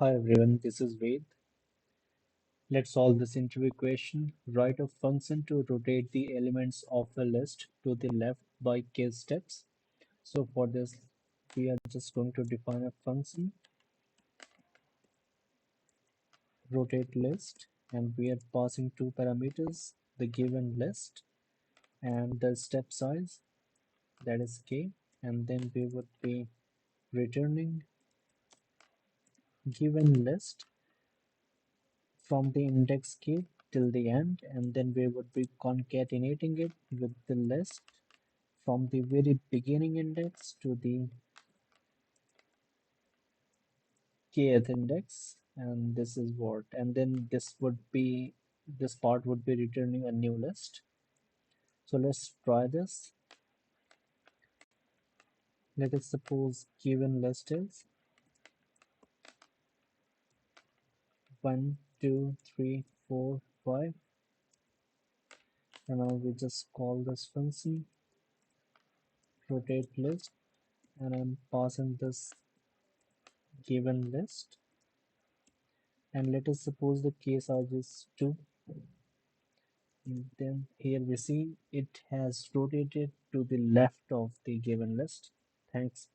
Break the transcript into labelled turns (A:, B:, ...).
A: Hi everyone, this is Ved. Let's solve this interview question. Write a function to rotate the elements of a list to the left by k steps. So for this, we are just going to define a function, rotate list, and we are passing two parameters, the given list and the step size, that is k, and then we would be returning given list from the index k till the end, and then we would be concatenating it with the list from the very beginning index to the kth index, and this is what, and then this part would be returning a new list. So let's try this. Let us suppose given list is 1 2 3 4 5, and now we just call this function rotate list, and I'm passing this given list, and let us suppose the case size is 2. Then here we see it has rotated to the left of the given list. Thanks.